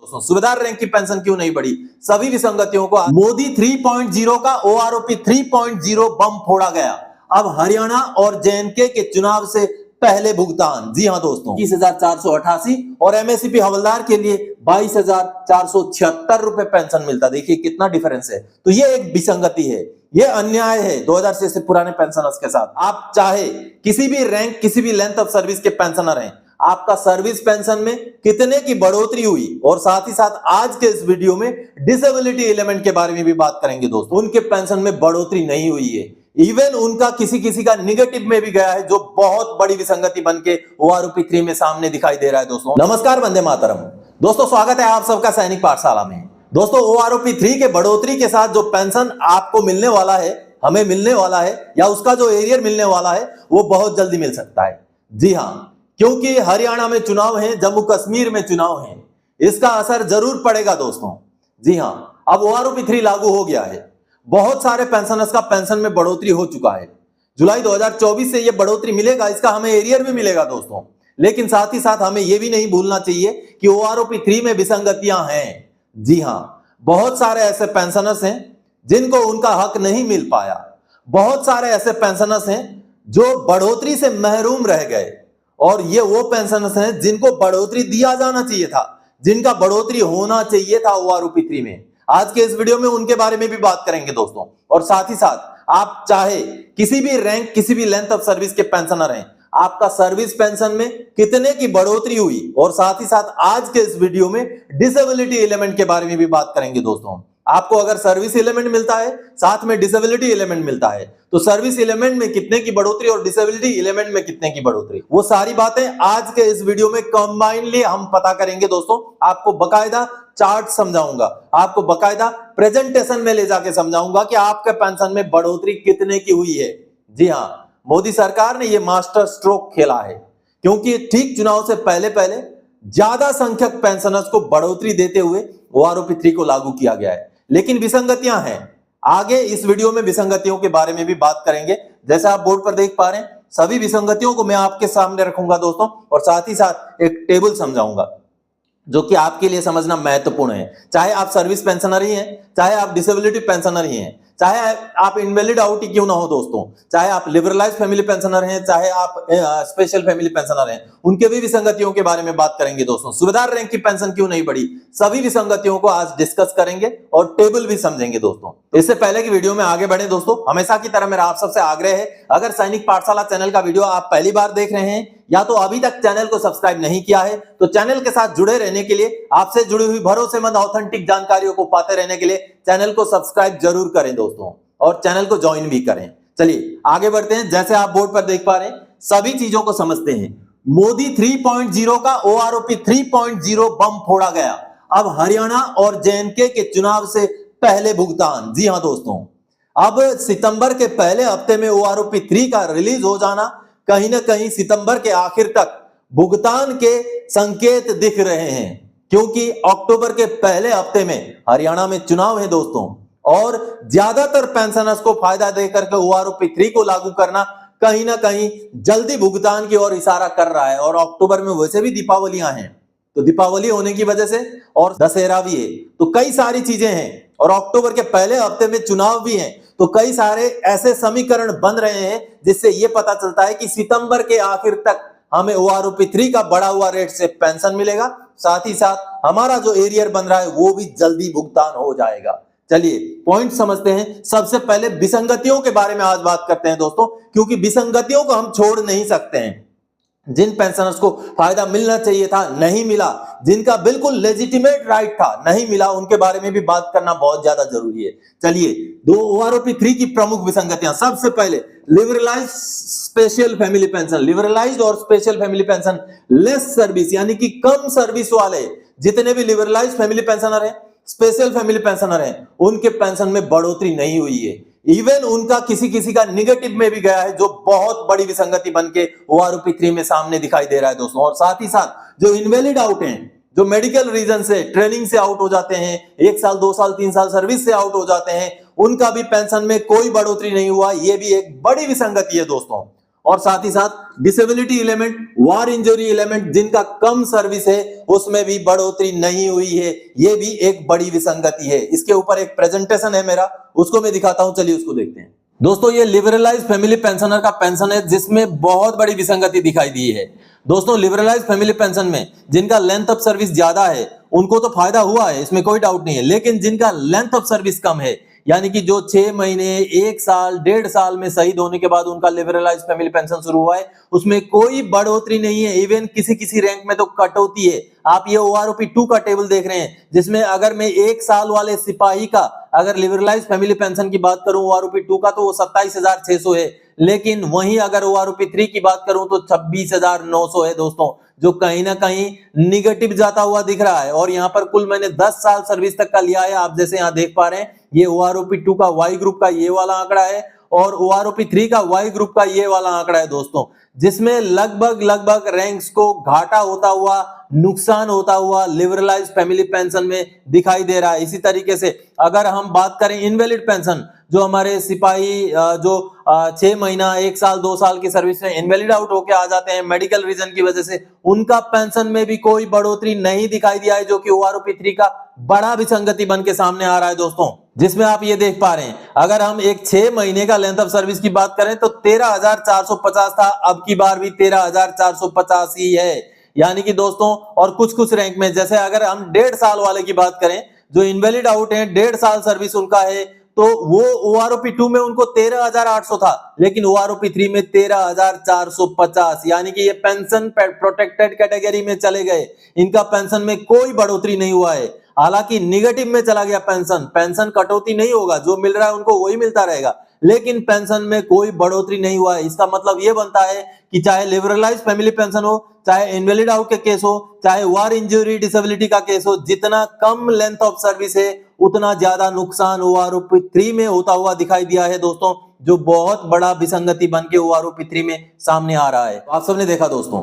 सुबेदार rank की pension क्यों नहीं बढ़ी? सभी विसंगतियों को मोदी 3.0 का ओआरओपी 3.0 बम फोड़ा गया। अब हरियाणा और जेएनके के चुनाव से पहले भुगतान। जी हां दोस्तों, 21,488 और एमएससीपी हवलदार के लिए 22,476 रुपए पेंशन मिलता। देखिए कितना डिफरेंस है। तो ये एक विसंगति है, ये अन्याय है 2006 से पुराने पेंशनर्स के साथ। आप चाहे किसी भी रैंक, किसी भी लेंथ ऑफ सर्विस के पेंशनर हैं, आपका सर्विस पेंशन में कितने की बढ़ोतरी हुई, और साथ ही साथ आज के इस वीडियो में डिसेबिलिटी एलिमेंट के बारे में भी बात करेंगे दोस्तों। उनके पेंशन में बढ़ोतरी नहीं हुई है, इवन उनका किसी का निगेटिव में भी गया है, जो बहुत बड़ी विसंगति बनके ओआरओपी 3 में सामने दिखाई दे रहा है दोस्तों। नमस्कार, वंदे मातरम दोस्तों, स्वागत है आप सबका सैनिक पाठशाला में। दोस्तों, ओआरओपी 3 के बढ़ोतरी के साथ जो पेंशन आपको मिलने वाला है, हमें मिलने वाला है, या उसका जो एरियर मिलने वाला है, वो बहुत जल्दी मिल सकता है। जी हां, क्योंकि हरियाणा में चुनाव है, जम्मू कश्मीर में चुनाव है, इसका असर जरूर पड़ेगा दोस्तों। जी हां, अब ओआरओपी 3 लागू हो गया है। बहुत सारे पेंशनर्स का पेंशन में बढ़ोतरी हो चुका है। जुलाई 2024 से यह बढ़ोतरी मिलेगा, इसका हमें एरियर भी मिलेगा दोस्तों। लेकिन साथ ही साथ हमें यह भी नहीं भूलना चाहिए कि ओआरओपी 3 में विसंगतियां हैं। जी हां, बहुत सारे ऐसे पेंशनर्स हैं जिनको उनका हक नहीं मिल पाया। बहुत सारे ऐसे पेंशनर्स हैं जो बढ़ोतरी से महरूम रह गए, और ये वो पेंशनर्स हैं जिनको बढ़ोतरी दिया जाना चाहिए था, जिनका बढ़ोतरी होना चाहिए था ओआरओपी 3 में। आज के इस वीडियो में उनके बारे में भी बात करेंगे दोस्तों। और साथ ही साथ आप चाहे किसी भी रैंक, किसी भी लेंथ ऑफ सर्विस के पेंशनर हैं, आपका सर्विस पेंशन में कितने की बढ़ोतरी हुई, और साथ ही साथ आज के इस वीडियो में डिसेबिलिटी एलिमेंट के बारे में भी बात करेंगे दोस्तों। आपको अगर सर्विस एलिमेंट मिलता है, साथ में डिसेबिलिटी एलिमेंट मिलता है, तो सर्विस एलिमेंट में कितने की बढ़ोतरी और डिसेबिलिटी एलिमेंट में कितने की बढ़ोतरी, वो सारी बातें आज के इस वीडियो में कंबाइनली हम पता करेंगे दोस्तों। आपको बकायदा चार्ट समझाऊंगा, आपको बकायदा प्रेजेंटेशन में ले जाके समझाऊंगा कि आपके पेंशन में बढ़ोतरी कितने की हुई है। जी हां, मोदी सरकार ने यह मास्टर स्ट्रोक खेला है, क्योंकि ठीक चुनाव से पहले पहले ज्यादा संख्यक पेंशनर्स को बढ़ोतरी देते हुए ओआरओपी 3 को लागू किया गया है। लेकिन विसंगतियां हैं, आगे इस वीडियो में विसंगतियों के बारे में भी बात करेंगे। जैसा आप बोर्ड पर देख पा रहे हैं, सभी विसंगतियों को मैं आपके सामने रखूंगा दोस्तों, और साथ ही साथ एक टेबल समझाऊंगा जो कि आपके लिए समझना महत्वपूर्ण है। चाहे आप सर्विस पेंशनर ही हैं, चाहे आप डिसेबिलिटी पेंशनर ही हैं, चाहे आप इनवैलिड आउट ही क्यों ना हो दोस्तों, चाहे आप लिबरलाइज फैमिली पेंशनर हैं, चाहे आप स्पेशल फैमिली पेंशनर हैं, उनके भी विसंगतियों के बारे में बात करेंगे दोस्तों। सुबेदार रैंक की पेंशन क्यों नहीं बढ़ी, सभी विसंगतियों को आज डिस्कस करेंगे और टेबल भी समझेंगे दोस्तों। इससे पहले की वीडियो में आगे बढ़े दोस्तों, हमेशा की तरह मेरा आप सबसे आग्रह है, अगर सैनिक पाठशाला चैनल का वीडियो आप पहली बार देख रहे हैं, या तो अभी तक चैनल को सब्सक्राइब नहीं किया है, तो चैनल के साथ जुड़े रहने के लिए, आपसे जुड़ी हुई भरोसेमंद ऑथेंटिक जानकारियों को पाते रहने के लिए चैनल को सब्सक्राइब जरूर करें दोस्तों, और चैनल को ज्वाइन भी करें। चलिए आगे बढ़ते हैं। जैसे आप बोर्ड पर देख पा रहे हैं, सभी चीजों को समझते हैं। मोदी 3.0 का ओआरओपी 3.0 बम फोड़ा गया। अब हरियाणा और जेएनके के चुनाव से पहले भुगतान। जी हां दोस्तों, अब सितंबर के पहले हफ्ते में ओआरओपी 3 का रिलीज हो जाना, कहीं ना कहीं सितंबर के आखिर तक भुगतान के संकेत दिख रहे हैं, क्योंकि अक्टूबर के पहले हफ्ते में हरियाणा में चुनाव है दोस्तों, और ज्यादातर पेंशनर्स को फायदा देकर के ओआरओपी 3 को लागू करना कहीं ना कहीं जल्दी भुगतान की ओर इशारा कर रहा है। और अक्टूबर में वैसे भी दीपावलियां हैं, तो दीपावली होने की वजह से, और दशहरा भी है, तो कई सारी चीजें हैं, और अक्टूबर के पहले हफ्ते में चुनाव भी है, तो कई सारे ऐसे समीकरण बन रहे हैं जिससे यह पता चलता है कि सितंबर के आखिर तक हमें ओआरओपी 3 का बढ़ा हुआ रेट से पेंशन मिलेगा। साथ ही साथ हमारा जो एरियर बन रहा है वो भी जल्दी भुगतान हो जाएगा। चलिए पॉइंट समझते हैं। सबसे पहले विसंगतियों के बारे में आज बात करते हैं दोस्तों, क्योंकि विसंगतियों को हम छोड़ नहीं सकते हैं। जिन पेंशनर्स को फायदा मिलना चाहिए था नहीं मिला, जिनका बिल्कुल लेजिटिमेट राइट था नहीं मिला, उनके बारे में भी बात करना बहुत ज्यादा जरूरी है। चलिए, दो ओआरओपी 3 की प्रमुख विसंगतियां। सबसे पहले liberalised special family pension, liberalised और special family pension less service, यानी कि कम सर्विस वाले जितने भी लिबरलाइज्ड फैमिली पेंशनर हैं, स्पेशल फैमिली पेंशनर हैं, उनके पेंशन में बढ़ोतरी नहीं हुई है। इवन उनका किसी का निगेटिव में भी गया है, जो बहुत बड़ी विसंगति बनके ओआरओपी 3 में सामने दिखाई दे रहा है दोस्तों। और साथ ही साथ जो इनवैलिड आउट हैं, जो मेडिकल रीजन से, ट्रेनिंग से आउट हो जाते हैं, 1 साल 2 साल 3 साल सर्विस से आउट हो जाते हैं, उनका भी पेंशन में कोई बढ़ोतरी नहीं हुआ। यह भी एक बड़ी विसंगति है दोस्तों। और साथ ही साथ डिसेबिलिटी एलिमेंट, वार इंजरी एलिमेंट जिनका कम सर्विस है उसमें भी बढ़ोतरी नहीं हुई है। ये भी एक बड़ी विसंगति है। इसके ऊपर एक प्रेजेंटेशन है मेरा, उसको मैं दिखाता हूं, चलिए उसको देखते हैं। दोस्तों ये लिबरलाइज फैमिली पेंशनर का पेंशन है जिसमें बहुत बड़ी विसंगति दिखाई दी है। दोस्तों लिबरलाइज फैमिली पेंशन में जिनका लेंथ ऑफ सर्विस ज्यादा है उनको तो फायदा हुआ है, इसमें कोई डाउट नहीं है, लेकिन जिनका लेंथ ऑफ सर्विस कम है यानी कि जो 6 महीने, 1 साल, 1.5 साल में शहीद होने के बाद उनका लिबरलाइज फैमिली पेंशन शुरू हुआ है, उसमें कोई बढ़ोतरी नहीं है। इवन किसी किसी रैंक में तो कटौती है। आप ये OROP 2 का टेबल देख रहे हैं जिसमें अगर मैं 1 साल वाले सिपाही का अगर लिबरलाइज फैमिली पेंशन की बात करूं OROP 2 का तो वो 27,600 है, लेकिन वहीं अगर OROP 3 की बात करूं तो 26,900 है दोस्तों, जो कहीं ना कहीं निगेटिव जाता हुआ दिख रहा है। और यहाँ पर कुल मैंने 10 साल सर्विस तक का लिया है। आप जैसे यहाँ देख पा रहे हैं ये OROP 2 का Y ग्रुप का ये वाला आंकड़ा है और OROP 3 का Y ग्रुप का ये वाला आंकड़ा है दोस्तों, जिसमें लगभग रैंक्स को घाटा होता हुआ, नुकसान होता हुआ लिबरलाइज फैमिली पेंशन में दिखाई दे रहा है। इसी तरीके से अगर हम बात करें इनवैलिड पेंशन, जो हमारे सिपाही जो 6 महीना, 1 साल, 2 साल की सर्विस में इनवैलिड आउट होके आ जाते हैं मेडिकल रीजन की वजह से, उनका पेंशन में भी कोई बढ़ोतरी नहीं दिखाई दिया है, जो कि OROP 3 का बड़ा विसंगति बन के सामने आ रहा है दोस्तों। जिसमें आप ये देख पा रहे हैं अगर हम एक 6 महीने का लेंथ ऑफ सर्विस की बात करें तो 13,450 था, अब की बार भी 13,450 ही है। यानी कि दोस्तों और कुछ रैंक में जैसे अगर हम 1.5 साल वाले की बात करें जो इनवैलिड आउट है, 1.5 साल सर्विस उनका है, तो वो OROP 2 में उनको 13,800 था, लेकिन OROP 3 में 13,450, यानी कि ये पेंशन प्रोटेक्टेड कैटेगरी में चले गए। इनका पेंशन में कोई बढ़ोतरी नहीं हुआ है, हालांकि निगेटिव में चला गया पेंशन कटौती नहीं होगा, जो मिल रहा है उनको वही मिलता रहेगा, लेकिन पेंशन में कोई बढ़ोतरी नहीं हुआ है। इसका मतलब यह बनता है कि चाहे लिबरलाइज फैमिली पेंशन हो, चाहे इनवैलिड आउट के केस हो, चाहे वार इंजरी डिसेबिलिटी का केस हो, जितना कम लेंथ ऑफ सर्विस है उतना ज्यादा नुकसान OROP 3 में होता हुआ दिखाई दिया है दोस्तों, जो बहुत बड़ा विसंगति बन के OROP 3 में सामने आ रहा है। आप सबने देखा दोस्तों,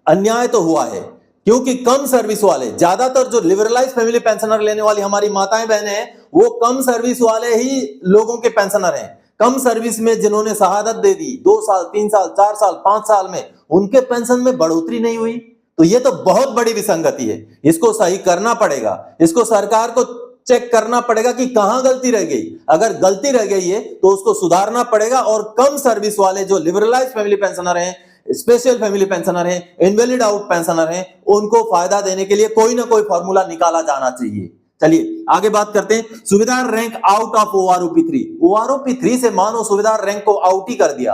अन्याय तो हुआ है क्योंकि कम सर्विस वाले, ज्यादातर जो लिबरलाइज फैमिली पेंशनर लेने वाली हमारी माताएं बहनें हैं वो कम सर्विस वाले ही लोगों के पेंशनर हैं। कम सर्विस में जिन्होंने शहादत दे दी 2 साल, 3 साल, 4 साल, 5 साल में, उनके पेंशन में बढ़ोतरी नहीं हुई, तो ये तो बहुत बड़ी विसंगति है। इसको सही करना पड़ेगा, इसको सरकार को चेक करना पड़ेगा कि कहां गलती रह गई। अगर गलती रह गई है तो उसको सुधारना पड़ेगा और कम सर्विस वाले जो लिबरलाइज फैमिली पेंशनर हैं, स्पेशल फैमिली पेंशनर हैं, इनवैलिड आउट पेंशनर हैं, उनको फायदा देने के लिए कोई ना कोई फॉर्मूला निकाला जाना चाहिए। चलिए आगे बात करते हैं। सुविधार rank out of OROP 3। OROP 3 से मानो सुविधार रैंक को आउट ही कर दिया,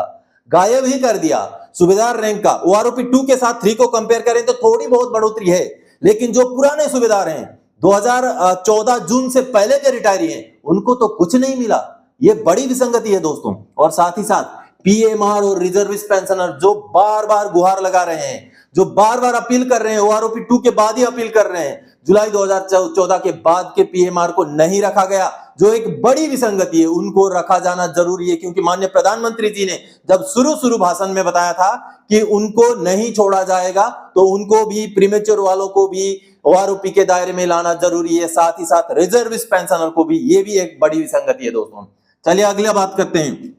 गायब ही कर दिया। सुविधार रैंक का OROP 2 के साथ 3 को कंपेयर करें तो थोड़ी बहुत बढ़ोतरी है, लेकिन जो पुराने सुविधार हैं 2014 जून से पहले के रिटायरी हैं उनको तो कुछ नहीं मिला। ये बड़ी विसंगति है दोस्तों। और साथ ही साथ PMR और रिजर्विस्ट पेंशनर जो बार बार गुहार लगा रहे हैं, जो बार बार अपील कर रहे हैं, OROP 2 के बाद ही अपील कर रहे हैं, जुलाई 2014 के बाद के PMR को नहीं रखा गया, जो एक बड़ी विसंगति है। उनको रखा जाना जरूरी है क्योंकि माननीय प्रधानमंत्री जी ने जब शुरू भाषण में बताया था कि उनको नहीं छोड़ा जाएगा, तो उनको भी, प्रीमेच्योर वालों को भी OROP के दायरे में लाना जरूरी है, साथ ही साथ रिजर्विस्ट पेंशनर को भी। ये भी एक बड़ी विसंगति है दोस्तों। चलिए अगला बात करते हैं,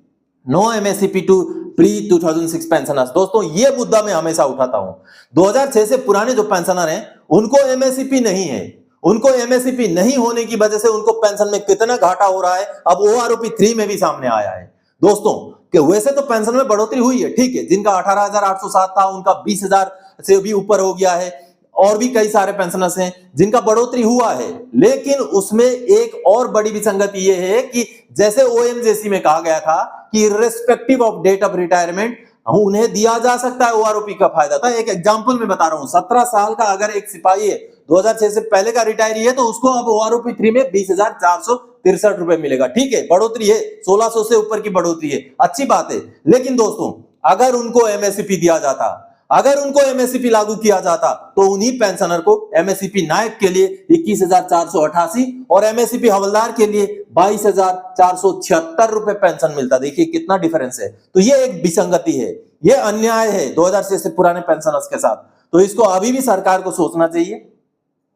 no MSEP to pre 2006 pensioners. दोस्तों ये मुद्दा मैं हमेशा उठाता हूं। 2006 से पुराने जो पेंशनर हैं उनको MSEP नहीं है, उनको MSEP नहीं होने की वजह से उनको पेंशन में कितना घाटा हो रहा है अब OROP 3 में भी सामने आया है दोस्तों। कि वैसे तो पेंशन में बढ़ोतरी हुई है, ठीक है, जिनका 18,807 था उनका 20,000 से भी ऊपर हो गया है, और भी कई सारे पेंशनर्स हैं जिनका बढ़ोतरी हुआ है, लेकिन उसमें एक और बड़ी विसंगति यह है कि जैसे OMJC में कहा गया था कि irrespective of date of retirement उन्हें दिया जा सकता है OROP का फायदा था। एक एग्जांपल में बता रहा हूं, 17 साल का अगर एक सिपाही है, 2006 से पहले का रिटायरी है, तो उसको अब OROP 3 में 20,463 रुपए मिलेगा। ठीक है, बढ़ोतरी है, 1600 से ऊपर की बढ़ोतरी है, अच्छी बात है। लेकिन दोस्तों अगर उनको MSEP दिया जाता, अगर उनको MSEP लागू किया जाता, तो उन्हीं पेंशनर को MSEP नायक के लिए 21,488 और MSEP हवलदार के लिए 22,476 रुपए पेंशन मिलता। देखिए कितना डिफरेंस है। तो ये एक विसंगति है, ये अन्याय है 2006 से पुराने पेंशनर्स के साथ। तो इसको अभी भी सरकार को सोचना चाहिए,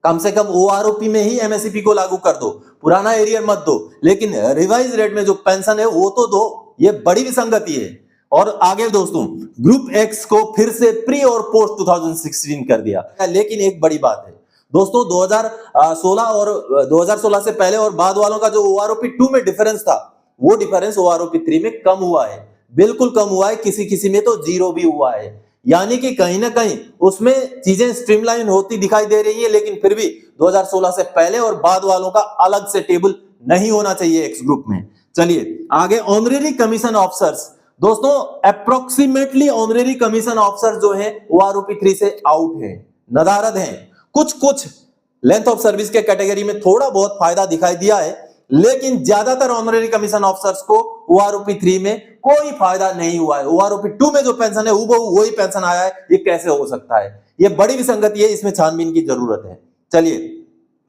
कम से कम OROP में ही MSEP को लागू कर दो, पुराना एरियर मत दो, लेकिन रिवाइज रेट में जो पेंशन है वो तो दो। ये बड़ी विसंगति है। और आगे दोस्तों ग्रुप एक्स को फिर से प्री और पोस्ट 2016 कर दिया। लेकिन एक बड़ी बात है दोस्तों, 2016 और 2016 से पहले और बाद वालों का जो OROP 2 में डिफरेंस था, वो डिफरेंस OROP 3 में कम हुआ है, बिल्कुल कम हुआ है, किसी किसी में तो जीरो भी हुआ है। यानी कि कहीं ना कहीं उसमें चीजें स्ट्रीमलाइन होती दिखाई दे रही है, लेकिन फिर भी 2016 से पहले और बाद वालों का अलग से टेबल नहीं होना चाहिए एक्स ग्रुप में। चलिए आगे, ऑनरेरी कमीशन ऑफिसर्स दोस्तों, अप्रोक्सीमेटली ऑनरेरी कमीशन ऑफिसर जो है OROP 3 से आउट है, नदारद हैं। कुछ लेंथ ऑफ सर्विस के कैटेगरी में थोड़ा बहुत फायदा दिखाई दिया है, लेकिन ज्यादातर ऑनरेरी कमीशन ऑफिसर्स को OROP 3 में कोई फायदा नहीं हुआ है। OROP 2 में जो पेंशन है वो वही पेंशन आया है, ये कैसे हो सकता है? ये बड़ी विसंगति है, इसमें छानबीन की जरूरत है। चलिए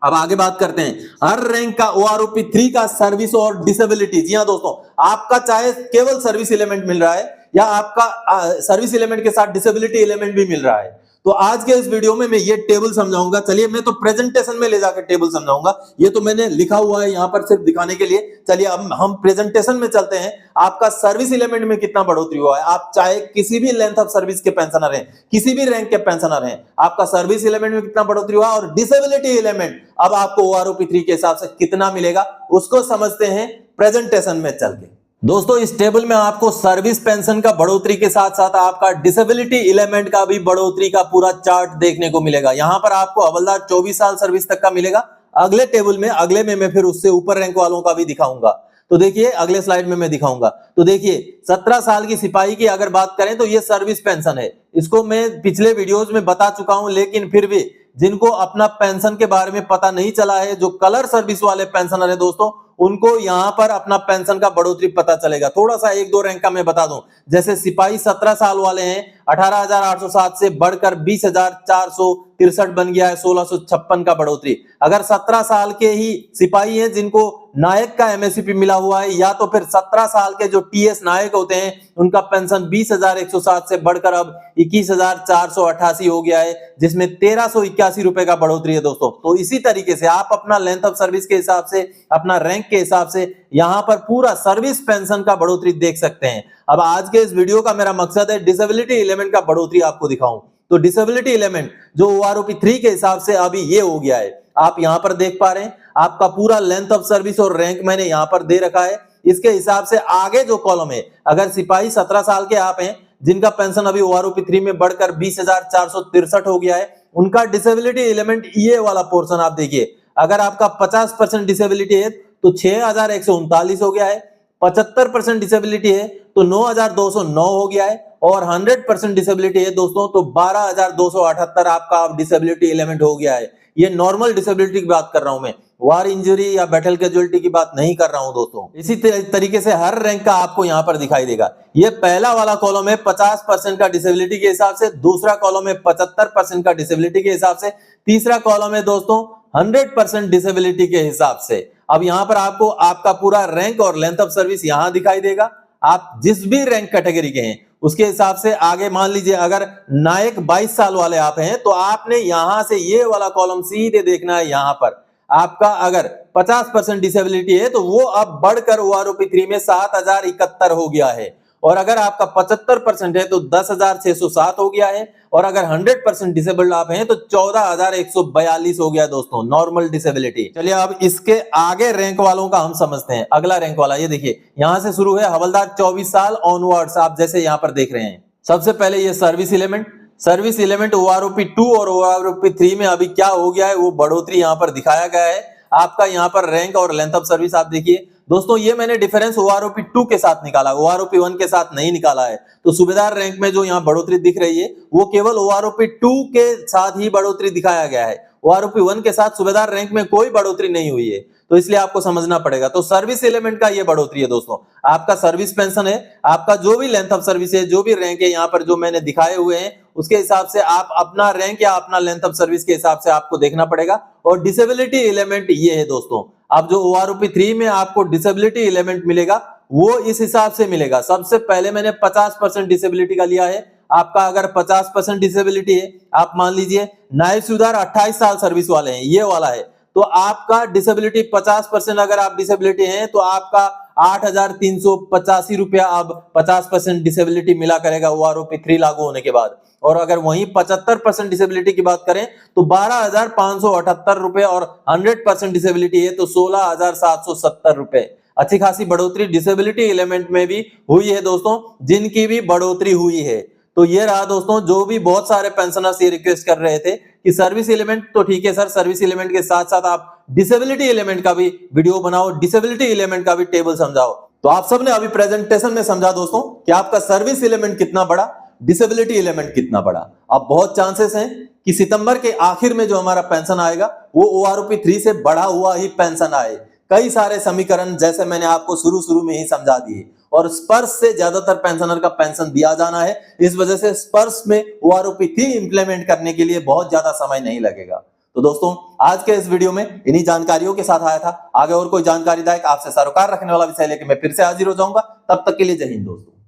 अब आगे बात करते हैं हर रैंक का OROP 3 का सर्विस और डिसेबिलिटी। जी हां दोस्तों, आपका चाहे केवल सर्विस एलिमेंट मिल रहा है या आपका सर्विस एलिमेंट के साथ डिसेबिलिटी एलिमेंट भी मिल रहा है, तो आज के इस वीडियो में मैं ये टेबल समझाऊंगा। चलिए, मैं तो प्रेजेंटेशन में ले जाकर टेबल समझाऊंगा, ये तो मैंने लिखा हुआ है यहां पर सिर्फ दिखाने के लिए। चलिए अब हम प्रेजेंटेशन में चलते हैं। आपका सर्विस एलिमेंट में कितना बढ़ोतरी हुआ है, आप चाहे किसी भी लेंथ ऑफ सर्विस के पेंशनर हैं, किसी भी रैंक के पेंशनर हैं, आपका सर्विस एलिमेंट में कितना बढ़ोतरी हुआ, और डिसेबिलिटी एलिमेंट अब आपको OROP 3 के हिसाब से कितना मिलेगा, उसको समझते हैं प्रेजेंटेशन में चल के। दोस्तों इस टेबल में आपको सर्विस पेंशन का बढ़ोतरी के साथ साथ आपका डिसेबिलिटी एलिमेंट का भी बढ़ोतरी का पूरा चार्ट देखने को मिलेगा। यहां पर आपको हवलदार 24 साल सर्विस तक का मिलेगा। अगले टेबल में, अगले में मैं फिर उससे ऊपर रैंक वालों का भी दिखाऊंगा। तो देखिए अगले स्लाइड में मैं दिखाऊंगा। तो देखिए 17 साल की सिपाही की अगर बात करें तो ये सर्विस पेंशन है, इसको मैं पिछले वीडियोस में बता चुका हूं, लेकिन फिर भी जिनको अपना पेंशन के बारे में पता नहीं चला है, जो कलर सर्विस वाले पेंशनर है दोस्तों, उनको यहां पर अपना पेंशन का बढ़ोतरी पता चलेगा। थोड़ा सा एक दो रैंक का मैं बता दूं, जैसे सिपाही 17 साल वाले हैं, 18,807 से बढ़कर 20,463 बन गया है, 1656 का बढ़ोतरी। अगर 17 साल के ही सिपाही हैं जिनको नायक का MSCP मिला हुआ है, या तो फिर 17 साल के जो TS नायक होते हैं, उनका पेंशन 20,107 से बढ़कर अब 21,488 हो गया है, जिसमें 1,381 रुपए का बढ़ोतरी है दोस्तों। तो इसी तरीके से आप अपना लेंथ ऑफ सर्विस के हिसाब से, अपना रैंक के हिसाब से यहां पर पूरा सर्विस पेंशन का बढ़ोतरी देख सकते हैं। अब आज के इस वीडियो का मेरा मकसद है डिसेबिलिटी एलिमेंट का बढ़ोतरी आपको दिखाऊं। तो डिसेबिलिटी एलिमेंट जो OROP 3 के हिसाब से अभी ये हो गया है, आप यहां पर देख पा रहे हैं, आपका पूरा लेंथ ऑफ सर्विस और रैंक मैंने यहां पर दे रखा है। इसके हिसाब से आगे जो कॉलम है, अगर सिपाही 17 साल के आप हैं जिनका पेंशन अभी OROP 3 में बढ़कर 20,463 हो गया है, उनका डिसेबिलिटी एलिमेंट ये वाला पोर्शन आप देखिए। अगर आपका 50% डिसेबिलिटी है तो 6,139 हो गया है, 75% डिसेबिलिटी है तो 9,209 हो गया है, और 100% डिसेबिलिटी है दोस्तों तो 12,278 आपका डिसेबिलिटी एलिमेंट हो गया है। ये नॉर्मल डिसेबिलिटी की बात कर रहा हूं मैं, वार इंजरी या बैटल कैजुअलिटी की बात नहीं कर रहा हूं दोस्तों। इसी तरीके से हर रैंक का आपको यहां पर दिखाई देगा। ये पहला वाला कॉलम है 50% का डिसेबिलिटी के हिसाब से, दूसरा कॉलम है 75% का डिसेबिलिटी के हिसाब से, तीसरा कॉलम है दोस्तों 100% डिसेबिलिटी के हिसाब से। अब यहां पर आपको आपका पूरा रैंक और लेंथ ऑफ सर्विस यहां दिखाई देगा। आप जिस भी रैंक कैटेगरी के हैं उसके हिसाब से आगे मान लीजिए, अगर नायक 22 साल वाले आप हैं तो आपने यहां से ये वाला कॉलम सीधे देखना है। यहां पर आपका अगर 50% डिसेबिलिटी है तो वो अब बढ़कर OROP 3 में 7,071 हो गया है, और अगर आपका 75% है तो 10,607 हो गया है, और अगर 100% डिसेबल्ड आप हैं तो 14,142 हो गया दोस्तों, नॉर्मल डिसेबिलिटी। चलिए अब इसके आगे रैंक वालों का हम समझते हैं। अगला रैंक वाला ये देखिए, यहां से शुरू है हवलदार 24 साल ऑनवर्ड्स, आप जैसे यहां पर देख रहे हैं। सबसे पहले ये सर्विस एलिमेंट OROP 2 और OROP 3 में अभी क्या हो गया है वो बढ़ोतरी यहां पर दिखाया गया है। आपका यहां पर रैंक और लेंथ ऑफ सर्विस आप देखिए दोस्तों, ये मैंने डिफरेंस OROP 2 के साथ निकाला, OROP 1 के साथ नहीं निकाला है। तो सूबेदार रैंक में जो यहाँ बढ़ोतरी दिख रही है वो केवल OROP 2 के साथ ही बढ़ोतरी दिखाया गया है। OROP 1 के साथ सूबेदार रैंक में कोई बढ़ोतरी नहीं हुई है, तो इसलिए आपको समझना पड़ेगा। तो सर्विस एलिमेंट का ये बढ़ोतरी है दोस्तों, आपका सर्विस पेंशन है, आपका जो भी लेंथ ऑफ सर्विस है, जो भी रैंक है यहाँ पर जो मैंने दिखाए हुए हैं, उसके हिसाब से आप अपना रैंक या अपना लेंथ ऑफ सर्विस के हिसाब से आपको देखना पड़ेगा। और डिसेबिलिटी एलिमेंट ये है दोस्तों, अब जो OROP 3 में आपको डिसेबिलिटी एलिमेंट मिलेगा वो इस हिसाब से मिलेगा। सबसे पहले मैंने 50% डिसेबिलिटी का लिया है। आपका अगर 50% डिसेबिलिटी है, आप मान लीजिए नायब सूबेदार 28 साल सर्विस वाले हैं, ये वाला है, तो आपका डिसेबिलिटी 50% अगर आप डिसेबिलिटी हैं तो आपका 8,385 रुपया अब 50% डिसेबिलिटी मिला करेगा ओआरओपी 3 लागू होने के बाद। और अगर वहीं 75% डिसेबिलिटी की बात करें तो 12,578 रुपए और 100% डिसेबिलिटी है तो 16,770 रुपए। अच्छी खासी बढ़ोतरी डिसेबिलिटी एलिमेंट में भी हुई है दोस्तों, जिनकी भी बढ़ोतरी हुई है। तो ये रहा दोस्तों, जो भी बहुत सारे पेंशनर्स ये रिक्वेस्ट कर रहे थे कि सर्विस एलिमेंट तो ठीक है सर, सर्विस एलिमेंट के साथ साथ आप डिसेबिलिटी एलिमेंट का भी वीडियो बनाओ, डिसेबिलिटी एलिमेंट का भी टेबल समझाओ। तो आप सबने अभी प्रेजेंटेशन में समझा दोस्तों कि आपका सर्विस एलिमेंट कितना बड़ा, डिसेबिलिटी एलिमेंट कितना बड़ा। अब बहुत चांसेस हैं कि सितंबर के आखिर में जो हमारा पेंशन आएगा वो ओआरओपी 3 से बढ़ा हुआ ही पेंशन आए। कई सारे समीकरण जैसे मैंने आपको शुरू में ही समझा दिए, और स्पर्श से ज्यादातर पेंशनर का पेंशन दिया जाना है, इस वजह से स्पर्श में ओआरओपी 3 इंप्लीमेंट करने के लिए बहुत ज्यादा समय नहीं लगेगा। तो दोस्तों आज के इस वीडियो में इन्हीं जानकारियों के साथ आया था। आगे और कोई जानकारीदायक आपसे सरोकार रखने वाला विषय लेकर मैं फिर से हाजिर हो जाऊंगा। तब तक के लिए जय हिंद दोस्तों।